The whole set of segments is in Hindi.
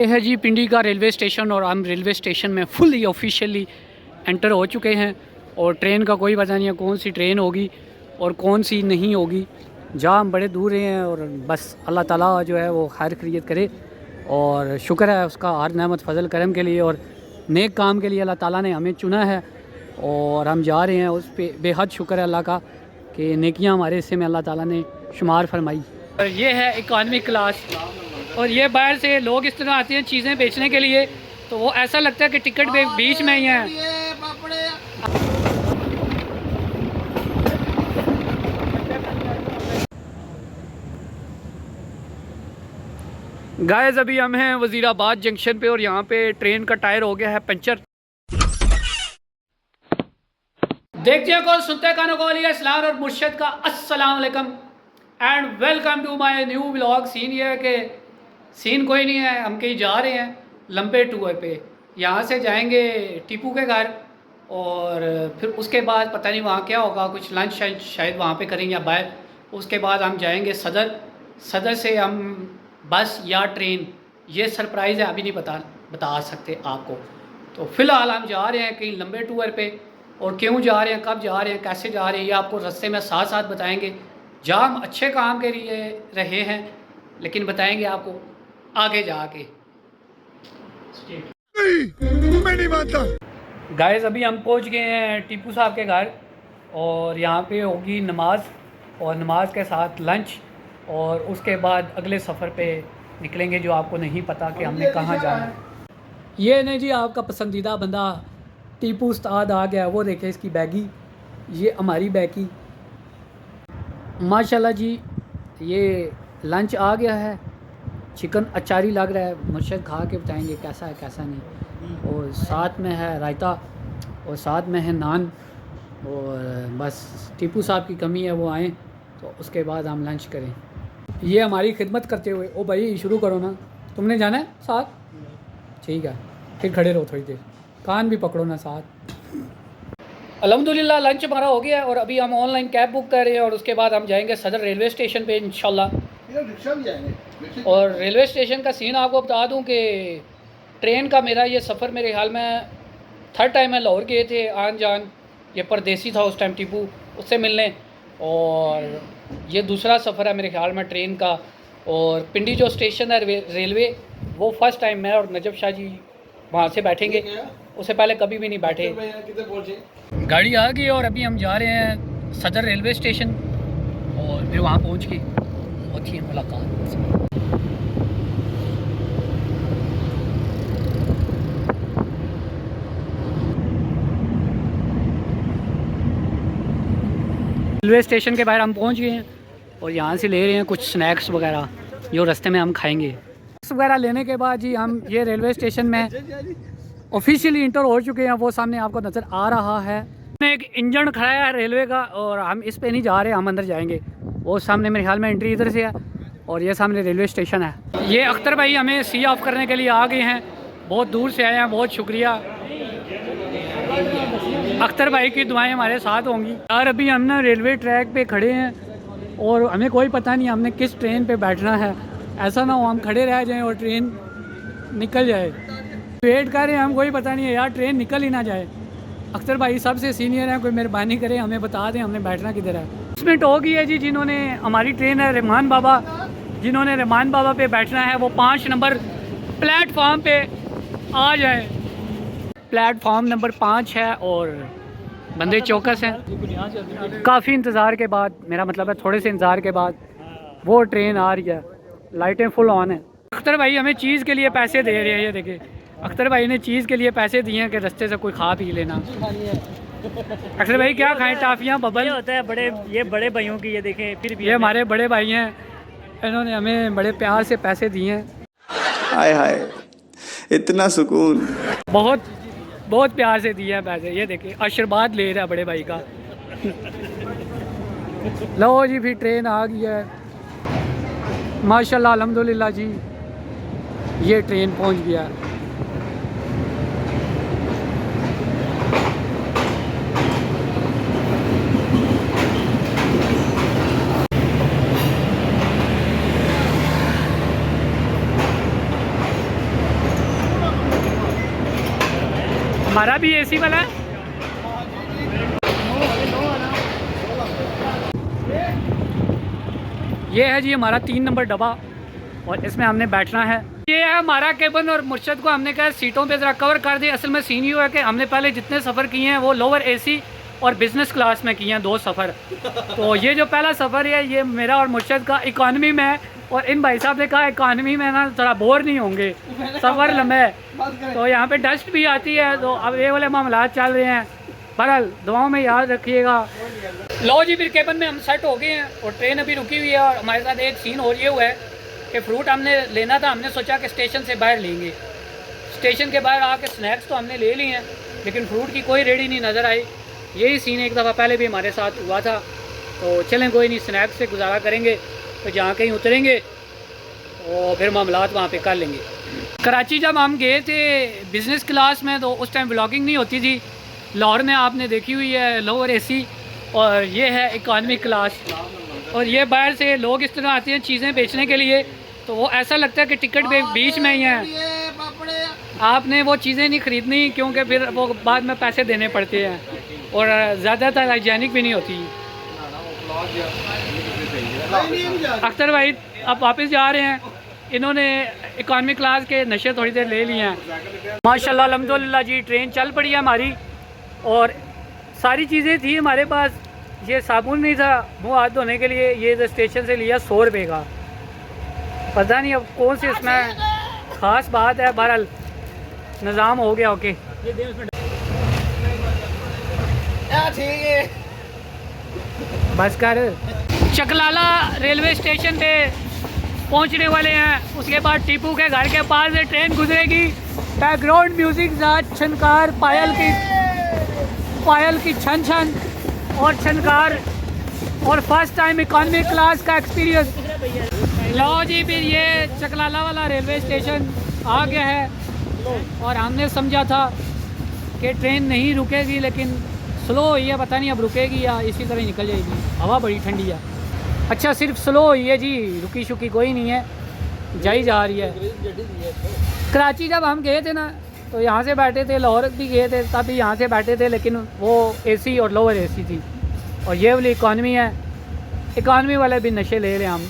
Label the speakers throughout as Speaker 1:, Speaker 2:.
Speaker 1: ये है जी पिंडी का रेलवे स्टेशन और हम रेलवे स्टेशन में फुली ऑफिशियली एंटर हो चुके हैं। और ट्रेन का कोई पता नहीं है कौन सी ट्रेन होगी और कौन सी नहीं होगी। जहाँ हम बड़े दूर हैं और बस अल्लाह ताला जो है वो खैर खैरियत करे और शुक्र है उसका हर नेमत फजल करम के लिए और नेक काम के लिए अल्लाह ताला ने हमें चुना है और हम जा रहे हैं। उस पर बेहद शुक्र है अल्लाह का कि नेकियां हमारे हिस्से में अल्लाह ताला ने शुमार फरमाई। और ये है इकॉनमी क्लास और ये बाहर से लोग इस तरह आते हैं चीज़ें बेचने के लिए, तो वो ऐसा लगता है कि टिकट पे बीच में ही है। गाइस अभी हम हैं वज़ीराबाद जंक्शन पे और यहाँ पे ट्रेन का टायर हो गया है पंचर। देखते हैं कौन सुनते कानों को इस्लाम और मुर्शद का अस्सलाम वालेकुम and welcome to my new vlog. Scene ये है कि सीन कोई नहीं है, हम कहीं जा रहे हैं लंबे टूर पे। यहाँ से जाएंगे टीपू के घर और फिर उसके बाद पता नहीं वहाँ क्या होगा, कुछ लंच शायद वहाँ पे करेंगे या बाहर। उसके बाद हम जाएंगे सदर से हम बस या ट्रेन, ये सरप्राइज़ है, अभी नहीं बता सकते आपको। तो फ़िलहाल हम जा रहे हैं कहीं लंबे टूर पे और क्यों जा रहे हैं, कब जा रहे हैं, कैसे जा रहे हैं, ये आपको रास्ते में साथ साथ बताएंगे। जहाँ हम अच्छे काम के लिए रहे हैं लेकिन बताएंगे आपको आगे जाके। मैं नहीं मानता। गाइस अभी हम पहुंच गए हैं टीपू साहब के घर और यहाँ पे होगी नमाज और नमाज के साथ लंच और उसके बाद अगले सफ़र पे निकलेंगे जो आपको नहीं पता कि हमने कहाँ जाना है। ये नहीं जी आपका पसंदीदा बंदा टीपू उस्ताद आ गया, वो देखे इसकी बैगी, ये हमारी बैगी माशाल्लाह जी। ये लंच आ गया है, चिकन अचारी लग रहा है, मुर्शद खा के बताएंगे कैसा है कैसा नहीं। और साथ में है रायता और साथ में है नान और बस टीपू साहब की कमी है, वो आएँ तो उसके बाद हम लंच करें। ये हमारी खिदमत करते हुए, ओ भाई शुरू करो ना, तुमने जाना है साथ, ठीक है फिर खड़े रहो थोड़ी देर, कान भी पकड़ो ना साथ। अल्हम्दुलिल्लाह लंच हमारा हो गया और अभी हम ऑनलाइन कैब बुक कर रहे हैं और उसके बाद हम जाएंगे सदर रेलवे स्टेशन पे इंशाल्लाह। और रेलवे स्टेशन का सीन आपको बता दूं कि ट्रेन का मेरा ये सफ़र मेरे ख्याल में थर्ड टाइम है। लाहौर गए थे आन जान, ये परदेसी था उस टाइम टीपू, उससे मिलने, और ये दूसरा सफ़र है मेरे ख्याल में ट्रेन का। और पिंडी जो स्टेशन है रेलवे, वो फर्स्ट टाइम मैं और नजब शाह जी वहाँ से बैठेंगे, उससे पहले कभी भी नहीं बैठे। गाड़ी आ गई और अभी हम जा रहे हैं सदर रेलवे स्टेशन और फिर वहाँ पहुँच के होती है मुलाकात। रेलवे स्टेशन के बाहर हम पहुँच गए हैं और यहाँ से ले रहे हैं कुछ स्नैक्स वगैरह जो रास्ते में हम खाएंगे। वगैरह लेने के बाद जी हम ये रेलवे स्टेशन में ऑफिशियली इंटर हो चुके हैं। वो सामने आपको नज़र आ रहा है, एक इंजन खड़ा है रेलवे का और हम इस पे नहीं जा रहे, हम अंदर जाएंगे। वो सामने मेरे ख्याल में एंट्री इधर से है और ये सामने रेलवे स्टेशन है। ये अख्तर भाई हमें सी ऑफ करने के लिए आ गए हैं, बहुत दूर से आए हैं, बहुत शुक्रिया। अख्तर भाई की दुआएं हमारे साथ होंगी यार। अभी हम ना रेलवे ट्रैक पे खड़े हैं और हमें कोई पता नहीं हमने किस ट्रेन पे बैठना है। ऐसा ना हो हम खड़े रह जाएं और ट्रेन निकल जाए। वेट कर रहे हैं हम, कोई पता नहीं है यार, ट्रेन निकल ही ना जाए। अख्तर भाई सबसे सीनियर हैं, कोई मेहरबानी करे हमें बता दें हमने बैठना किधर है। 10 मिनट हो गई है जी, जिन्होंने हमारी ट्रेन है रहमान बाबा, जिन्होंने रहमान बाबा पे बैठना है वो 5 नंबर प्लेटफॉर्म पे आ जाए। प्लेटफॉर्म नंबर 5 है और बंदे चौकस हैं। काफ़ी इंतज़ार के बाद, मेरा मतलब है थोड़े से इंतज़ार के बाद वो ट्रेन आ रही है, लाइटें फुल ऑन है। अख्तर भाई हमें चीज़ के लिए पैसे दे रहे हैं, ये देखिए अख्तर भाई ने चीज़ के लिए पैसे दिए हैं कि रास्ते से कोई खा पी लेना। अख्तर भाई क्या खाएं, टाफियाँ बबल
Speaker 2: होता है बड़े, ये बड़े भाइयों की, ये देखें फिर भी
Speaker 1: ये हमारे बड़े भाई हैं, इन्होंने हमें बड़े प्यार से पैसे दिए हैं।
Speaker 3: हाय हाय इतना सुकून,
Speaker 1: बहुत बहुत प्यार से दिए हैं पैसे। ये देखिए आशीर्वाद ले रहा है बड़े भाई का। लो जी फिर ट्रेन आ गई है माशाल्लाह अल्हम्दुलिल्लाह जी, ये ट्रेन पहुंच गया। हमारा भी एसी वाला है। ये है जी हमारा 3 नंबर डब्बा और इसमें हमने बैठना है। ये है हमारा केबिन और मुर्शद को हमने कहा सीटों पे ज़रा कवर कर दिया। असल में सीन ये हुआ कि हमने पहले जितने सफ़र किए हैं वो लोअर एसी और बिज़नेस क्लास में किए हैं 2 सफ़र। तो ये जो पहला सफ़र है ये मेरा और मुर्शद का इकॉनमी में है और इन भाई साहब ने कहा इकॉनमी में ना थोड़ा बोर नहीं होंगे, सफ़र लंबा है। तो यहाँ पे डस्ट भी आती है, तो अब ये वाले मामला चल रहे हैं। बहरहाल दुआओं में याद रखिएगा। लो जी फिर केबिन में हम सेट हो गए हैं और ट्रेन अभी रुकी हुई है और हमारे साथ एक सीन और ये हुआ है कि फ्रूट हमने लेना था। हमने सोचा कि स्टेशन से बाहर लेंगे। स्टेशन के बाहर आके स्नैक्स तो हमने ले लिए हैं लेकिन फ्रूट की कोई रेडी नहीं नज़र आई। यही सीन एक दफ़ा पहले भी हमारे साथ हुआ था। तो चलें कोई नहीं, स्नैक्स से गुजारा करेंगे। तो जहाँ कहीं उतरेंगे और फिर मामलात वहाँ पे कर लेंगे। कराची जब हम गए थे बिज़नेस क्लास में तो उस टाइम व्लॉगिंग नहीं होती थी। लाहौर में आपने देखी हुई है लोअर एसी और ये है इकॉनमी क्लास। और ये बाहर से लोग इस तरह आते हैं चीज़ें बेचने के लिए, तो वो ऐसा लगता है कि टिकट बीच में ही है। आपने वो चीज़ें नहीं ख़रीदनी क्योंकि फिर वो बाद में पैसे देने पड़ते हैं और ज़्यादातर हाइजीनिक भी नहीं होती। अख्तर भाई अब वापस जा रहे हैं। इन्होंने इकॉनमी क्लास के नशे थोड़ी देर ले लिए हैं। माशाल्लाह अल्हम्दुलिल्लाह जी ट्रेन चल पड़ी है हमारी और सारी चीज़ें थी हमारे पास। ये साबुन नहीं था मुँह हाथ धोने के लिए, ये स्टेशन से लिया 100 रुपये का। पता नहीं अब कौन सी इसमें ख़ास बात है। बहरहाल निज़ाम हो गया। ओके बस कर। चकलाला रेलवे स्टेशन पे पहुंचने वाले हैं। उसके बाद टीपू के घर के पास से ट्रेन गुजरेगी। बैकग्राउंड म्यूजिक साथ छनकार पायल की छन छन और छनकार और फर्स्ट टाइम इकॉनमी क्लास का एक्सपीरियंस। लो जी फिर ये चकलाला वाला रेलवे स्टेशन आ गया है और हमने समझा था कि ट्रेन नहीं रुकेगी लेकिन स्लो हुई है। पता नहीं अब रुकेगी या इसी तरह निकल जाएगी। हवा बड़ी ठंडी है। अच्छा सिर्फ स्लो हुई है जी, रुकी शुकी कोई नहीं है, जाई जा रही है। कराची जब हम गए थे ना तो यहाँ से बैठे थे, लाहौर भी गए थे तब भी यहाँ से बैठे थे लेकिन वो एसी और लोअर एसी थी और ये वाली इकॉनमी है। इकॉनमी वाले भी नशे ले रहे हैं हम।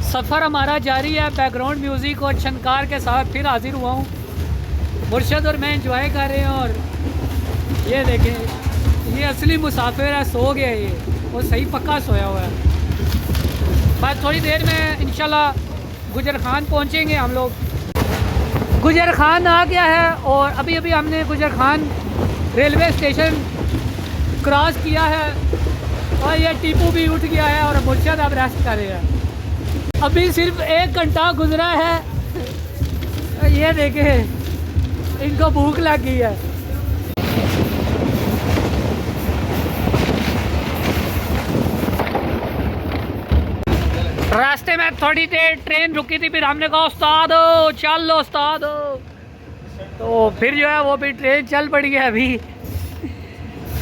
Speaker 1: सफ़र हमारा जारी है बैकग्राउंड म्यूज़िक और छनकार के साथ। फिर हाजिर हुआ हूँ, मुर्शद और मैं इंजॉय कर रहे हैं। और ये देखें ये असली मुसाफिर है, सो गया ये, वो सही पक्का सोया हुआ है। बस थोड़ी देर में इंशाल्लाह गुजर खान पहुँचेंगे हम लोग। गुजर खान आ गया है और अभी अभी हमने गुजर खान रेलवे स्टेशन क्रॉस किया है और ये टीपू भी उठ गया है और मुर्शद अब रेस्ट कर रहे हैं। अभी सिर्फ 1 घंटा गुजरा है। ये देखे इनको भूख लग गई है। रास्ते में थोड़ी देर ट्रेन रुकी थी, फिर हमने कहा उस्ताद चल लो उस्ताद, तो फिर जो है वो भी ट्रेन चल पड़ी है।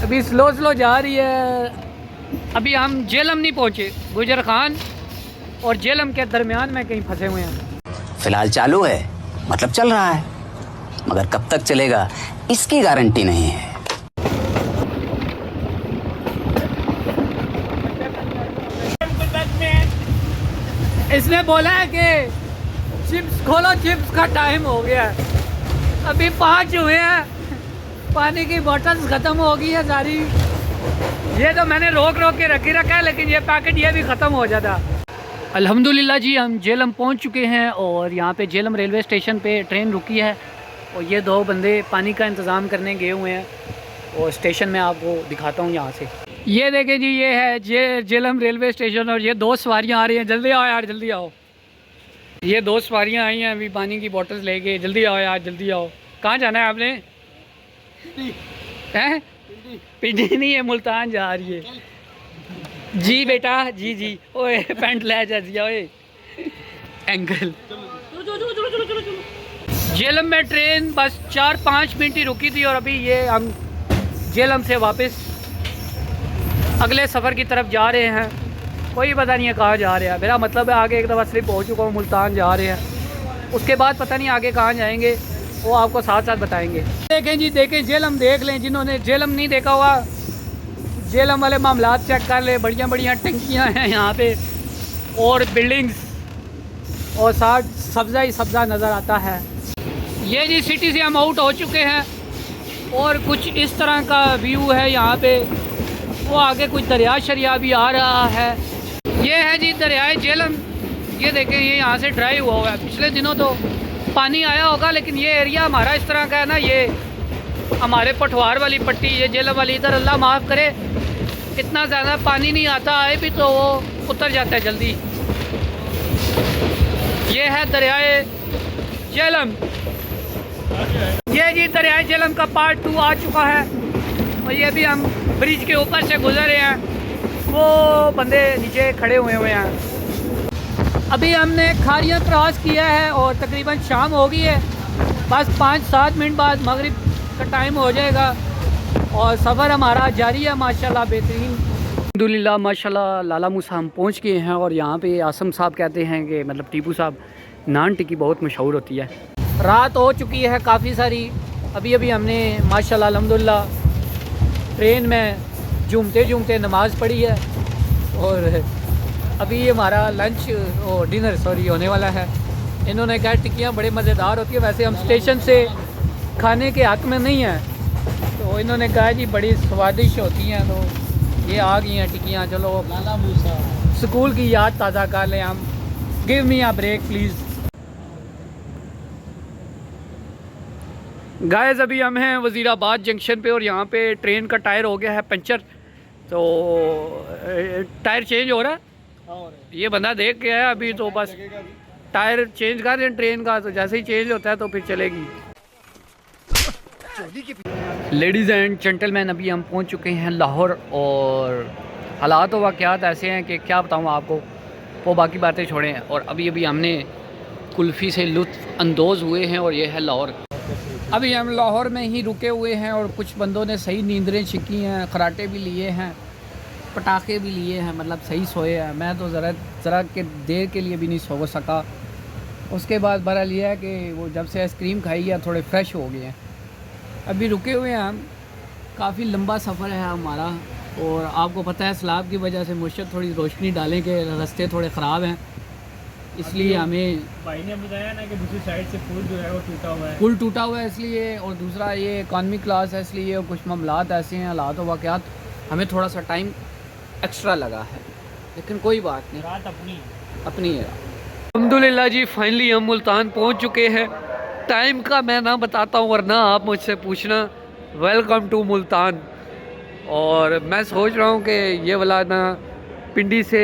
Speaker 1: अभी स्लो जा रही है। अभी हम जेलम नहीं पहुँचे, गुजर खान और जेलम के दरमियान में कहीं फंसे हुए हैं।
Speaker 4: फिलहाल चालू है, मतलब चल रहा है, मगर कब तक चलेगा इसकी गारंटी नहीं है।
Speaker 1: इसने बोला है कि चिप्स खोलो, चिप्स का टाइम हो गया है। अभी 5 हुए हैं, पानी की बोतल्स ख़त्म हो गई है सारी। ये तो मैंने रोक के रखा है लेकिन ये पैकेट ये भी ख़त्म हो जाता। अल्हम्दुलिल्लाह जी हम जेलम पहुंच चुके हैं और यहाँ पे जेलम रेलवे स्टेशन पे ट्रेन रुकी है और ये 2 बंदे पानी का इंतज़ाम करने गए हुए हैं और स्टेशन में आपको दिखाता हूँ यहाँ से। ये देखें जी ये है जेलम रेलवे स्टेशन और ये 2 सवारियाँ आ रही हैं। जल्दी आओ यार जल्दी आओ। ये 2 सवारियाँ आई हैं अभी पानी की बोतल्स लेके। जल्दी आओ यार जल्दी आओ। कहाँ जाना है आपने? हैं? पिंडी नहीं है, मुल्तान जा रही है जी बेटा जी। ओए पैंट ले जा दिया ओए एंकल। जेलम में ट्रेन बस 4-5 मिनट ही रुकी थी और अभी ये हम जेलम से वापस अगले सफ़र की तरफ जा रहे हैं। कोई पता नहीं है कहाँ जा रहे हैं। मेरा मतलब है आगे एक दफ़ा स्लिप हो चुका हूँ, मुल्तान जा रहे हैं। उसके बाद पता नहीं आगे कहाँ जाएंगे वो आपको साथ साथ बताएंगे। देखें जी, देखें झेलम, देख लें जिन्होंने झेलम नहीं देखा हुआ, झेलम वाले मामला चेक कर ले। बढ़िया बढ़िया टंकियाँ हैं यहाँ पे और बिल्डिंग्स, और साथ सब्ज़ा ही सब्ज़ा नज़र आता है। ये जी सिटी से हम आउट हो चुके हैं और कुछ इस तरह का व्यू है यहाँ पे। वो आगे कुछ दरिया शरिया भी आ रहा है। ये है जी दरियाए झेलम। ये देखें, ये यहाँ से ड्राई हुआ है। पिछले दिनों तो पानी आया होगा, लेकिन ये एरिया हमारा इस तरह का है ना, ये हमारे पठवार वाली पट्टी, ये झेलम वाली इधर, अल्लाह माफ़ करे, इतना ज़्यादा पानी नहीं आता, आए भी तो वो उतर जाता है जल्दी। ये है दरियाए झेलम। ये जी दरियाए झेलम का पार्ट 2 आ चुका है और ये भी हम ब्रिज के ऊपर से गुजर रहे हैं। वो बंदे नीचे खड़े हुए हैं। अभी हमने खारियाँ क्रॉस किया है और तकरीबन शाम हो गई है। बस 5-7 मिनट बाद मगरिब का टाइम हो जाएगा और सफ़र हमारा जारी है माशाल्लाह बेहतरीन। अल्हम्दुलिल्लाह माशाल्लाह लाला मूसा हम पहुँच गए हैं और यहाँ पे आसम साहब कहते हैं कि मतलब टीपू साहब नान टिक्की बहुत मशहूर होती है। रात हो चुकी है काफ़ी सारी। अभी अभी हमने माशाल्लाह अल्हम्दुलिल्लाह ट्रेन में झूमते झूमते नमाज़ पढ़ी है और अभी हमारा लंच और डिनर सॉरी होने वाला है। इन्होंने कहा टिक्कियाँ बड़े मज़ेदार होती है। वैसे हम स्टेशन से खाने के हक़ में नहीं हैं, तो इन्होंने कहा जी बड़ी स्वादिष्ट होती हैं, तो ये आ गई हैं टिक्कियाँ। चलो लाला मूसा स्कूल की याद ताज़ा कर लें हम। Give me a break please. Guys अभी हम हैं वज़ीराबाद जंक्शन पे और यहाँ पे ट्रेन का टायर हो गया है पंचर, तो टायर चेंज हो रहा है। ये बंदा देख के आया अभी, तो बस टायर चेंज कर रहे हैं ट्रेन का, तो जैसे ही चेंज होता है तो फिर चलेगी। लेडीज़ एंड जेंटलमैन, अभी हम पहुँच चुके हैं लाहौर और हालात व वाक़यात ऐसे हैं कि क्या बताऊँ आपको, वो बाकी बातें छोड़ें। और अभी अभी हमने कुल्फ़ी से लुत्फ़ अंदोज़ हुए हैं और ये है लाहौर। अभी हम लाहौर में ही रुके हुए हैं और कुछ बंदों ने सही नींदरें छिकी हैं, खराटे भी लिए हैं, पटाखे भी लिए हैं, मतलब सही सोए हैं। मैं तो ज़रा के देर के लिए भी नहीं सो सका। उसके बाद बहरहाल ये है कि वो जब से आइसक्रीम खाई है थोड़े फ्रेश हो गए हैं। अभी रुके हुए हैं हम। काफ़ी लंबा सफ़र है हमारा और आपको पता है सैलाब की वजह से मुश्किल थोड़ी रोशनी डालें कि रास्ते थोड़े ख़राब हैं, इसलिए हमें
Speaker 2: भाई ने बताया ना कि दूसरी साइड से पुल जो है वो टूटा हुआ है।
Speaker 1: पुल टूटा हुआ है इसलिए, और दूसरा ये इकॉनमी क्लास है इसलिए, और कुछ मामलात ऐसे हैं, हालात व वाक़यात, हमें थोड़ा सा टाइम एक्स्ट्रा लगा है, लेकिन कोई बात नहीं,
Speaker 2: रात अपनी
Speaker 1: है। अल्हम्दुलिल्लाह जी फाइनली हम मुल्तान पहुंच चुके हैं। टाइम का मैं ना बताता हूँ वरना आप मुझसे पूछना। Welcome to Multan. और मैं सोच रहा हूँ कि ये वाला ना पिंडी से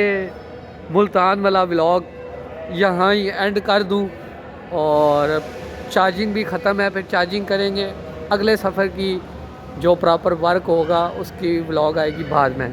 Speaker 1: मुल्तान वाला व्लॉग यहाँ ही एंड कर दूँ, और चार्जिंग भी ख़त्म है, फिर चार्जिंग करेंगे। अगले सफ़र की जो प्रॉपर वर्क होगा उसकी व्लॉग आएगी बाद में।